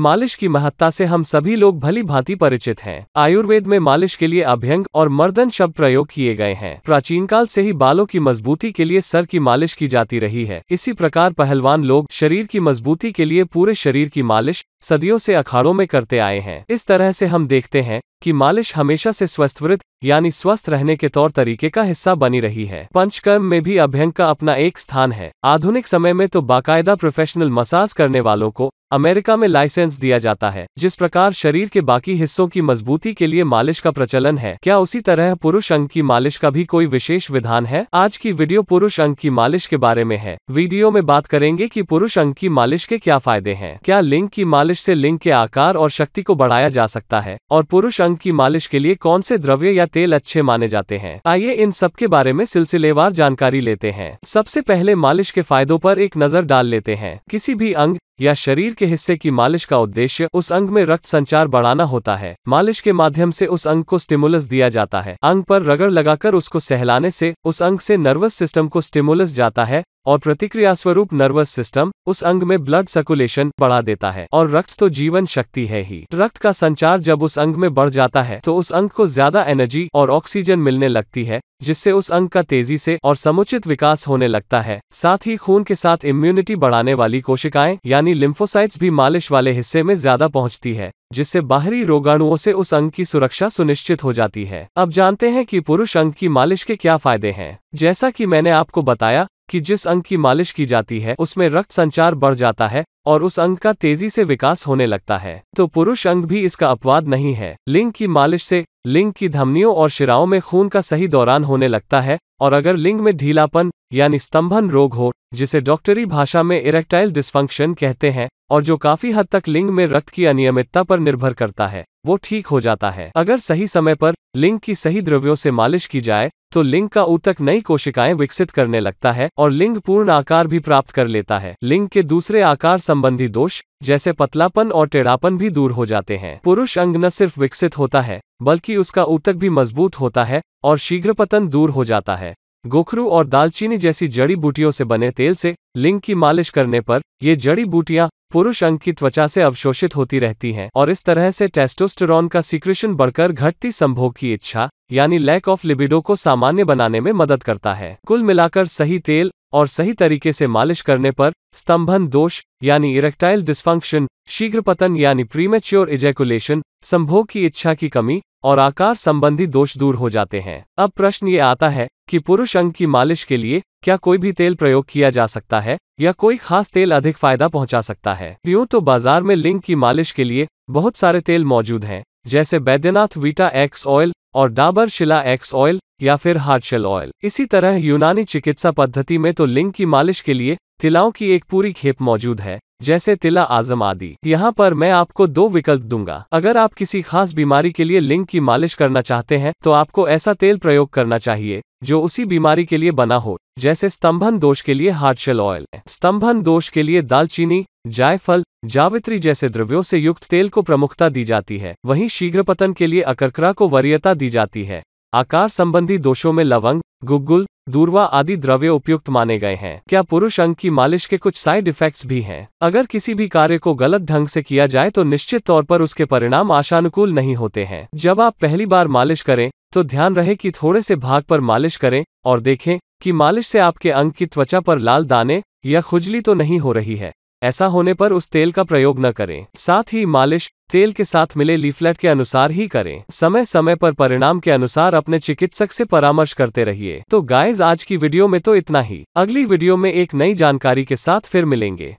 मालिश की महत्ता से हम सभी लोग भली भांति परिचित हैं। आयुर्वेद में मालिश के लिए अभ्यंग और मर्दन शब्द प्रयोग किए गए हैं। प्राचीन काल से ही बालों की मजबूती के लिए सर की मालिश की जाती रही है। इसी प्रकार पहलवान लोग शरीर की मजबूती के लिए पूरे शरीर की मालिश सदियों से अखाड़ों में करते आए हैं। इस तरह से हम देखते हैं कि मालिश हमेशा से स्वस्थवृत्त यानी स्वस्थ रहने के तौर तरीके का हिस्सा बनी रही है। पंचकर्म में भी अभ्यंग का अपना एक स्थान है। आधुनिक समय में तो बाकायदा प्रोफेशनल मसाज करने वालों को अमेरिका में लाइसेंस दिया जाता है। जिस प्रकार शरीर के बाकी हिस्सों की मजबूती के लिए मालिश का प्रचलन है, क्या उसी तरह पुरुष अंग की मालिश का भी कोई विशेष विधान है? आज की वीडियो पुरुष अंग की मालिश के बारे में है। वीडियो में बात करेंगे कि पुरुष अंग की मालिश के क्या फायदे हैं, क्या लिंग की मालिश से लिंग के आकार और शक्ति को बढ़ाया जा सकता है, और पुरुष अंग की मालिश के लिए कौन से द्रव्य या तेल अच्छे माने जाते हैं। आइए इन सब के बारे में सिलसिलेवार जानकारी लेते हैं। सबसे पहले मालिश के फायदों पर एक नजर डाल लेते हैं। किसी भी अंग या शरीर के हिस्से की मालिश का उद्देश्य उस अंग में रक्त संचार बढ़ाना होता है। मालिश के माध्यम से उस अंग को स्टिमुलस दिया जाता है। अंग पर रगड़ लगाकर उसको सहलाने से उस अंग से नर्वस सिस्टम को स्टिमुलस जाता है और प्रतिक्रिया स्वरूप नर्वस सिस्टम उस अंग में ब्लड सर्कुलेशन बढ़ा देता है। और रक्त तो जीवन शक्ति है ही। रक्त का संचार जब उस अंग में बढ़ जाता है तो उस अंग को ज्यादा एनर्जी और ऑक्सीजन मिलने लगती है, जिससे उस अंग का तेजी से और समुचित विकास होने लगता है। साथ ही खून के साथ इम्यूनिटी बढ़ाने वाली कोशिकाएं यानी लिम्फोसाइट्स भी मालिश वाले हिस्से में ज्यादा पहुंचती है, जिससे बाहरी रोगाणुओं से उस अंग की सुरक्षा सुनिश्चित हो जाती है। अब जानते हैं कि पुरुष अंग की मालिश के क्या फायदे हैं। जैसा कि मैंने आपको बताया कि जिस अंग की मालिश की जाती है उसमें रक्त संचार बढ़ जाता है और उस अंग का तेजी से विकास होने लगता है, तो पुरुष अंग भी इसका अपवाद नहीं है। लिंग की मालिश से लिंग की धमनियों और शिराओं में खून का सही दौरान होने लगता है, और अगर लिंग में ढीलापन यानी स्तंभन रोग हो, जिसे डॉक्टरी भाषा में इरेक्टाइल डिस्फंक्शन कहते हैं, और जो काफी हद तक लिंग में रक्त की अनियमितता पर निर्भर करता है, वो ठीक हो जाता है। अगर सही समय पर लिंग की सही द्रव्यों से मालिश की जाए तो लिंग का ऊतक नई कोशिकाएं विकसित करने लगता है और लिंग पूर्ण आकार भी प्राप्त कर लेता है। लिंग के दूसरे आकार संबंधी दोष जैसे पतलापन और टेढ़ापन भी दूर हो जाते हैं। पुरुष अंग न सिर्फ विकसित होता है बल्कि उसका ऊतक भी मजबूत होता है और शीघ्र पतन दूर हो जाता है। गोखरू और दालचीनी जैसी जड़ी बूटियों से बने तेल से लिंग की मालिश करने पर ये जड़ी बूटियां पुरुष अंग की त्वचा से अवशोषित होती रहती हैं और इस तरह से टेस्टोस्टेरोन का सीक्रेशन बढ़कर घटती संभोग की इच्छा यानी लैक ऑफ लिबिडो को सामान्य बनाने में मदद करता है। कुल मिलाकर सही तेल और सही तरीके से मालिश करने पर स्तंभन दोष यानी इरेक्टाइल डिस्फंक्शन, शीघ्र पतन यानी प्रीमेच्योर इजैकुलेशन, संभोग की इच्छा की कमी और आकार संबंधी दोष दूर हो जाते हैं। अब प्रश्न ये आता है कि पुरुष अंग की मालिश के लिए क्या कोई भी तेल प्रयोग किया जा सकता है या कोई खास तेल अधिक फायदा पहुंचा सकता है? यूं तो बाजार में लिंग की मालिश के लिए बहुत सारे तेल मौजूद हैं, जैसे बैद्यनाथ वीटा एक्स ऑयल और डाबर शिला एक्स ऑयल या फिर हार्टशेल ऑयल। इसी तरह यूनानी चिकित्सा पद्धति में तो लिंग की मालिश के लिए तिलाओं की एक पूरी खेप मौजूद है, जैसे तिला आजम आदि। यहाँ पर मैं आपको दो विकल्प दूंगा। अगर आप किसी खास बीमारी के लिए लिंग की मालिश करना चाहते हैं तो आपको ऐसा तेल प्रयोग करना चाहिए जो उसी बीमारी के लिए बना हो, जैसे स्तंभन दोष के लिए हार्टशेल ऑयल, स्तंभन दोष के लिए दालचीनी, जायफल, जावित्री जैसे द्रव्यों से युक्त तेल को प्रमुखता दी जाती है। वहीं शीघ्र पतन के लिए अकरकरा को वरीयता दी जाती है। आकार संबंधी दोषों में लवंग, गुग्गुल, दूर्वा आदि द्रव्य उपयुक्त माने गए हैं। क्या पुरुष अंग की मालिश के कुछ साइड इफेक्ट्स भी हैं? अगर किसी भी कार्य को गलत ढंग से किया जाए तो निश्चित तौर पर उसके परिणाम आशानुकूल नहीं होते हैं। जब आप पहली बार मालिश करें तो ध्यान रहे कि थोड़े से भाग पर मालिश करें और देखें कि मालिश से आपके अंग की त्वचा पर लाल दाने या खुजली तो नहीं हो रही है। ऐसा होने पर उस तेल का प्रयोग न करें। साथ ही मालिश तेल के साथ मिले लीफलेट के अनुसार ही करें। समय समय पर परिणाम के अनुसार अपने चिकित्सक से परामर्श करते रहिए। तो गाइस, आज की वीडियो में तो इतना ही। अगली वीडियो में एक नई जानकारी के साथ फिर मिलेंगे।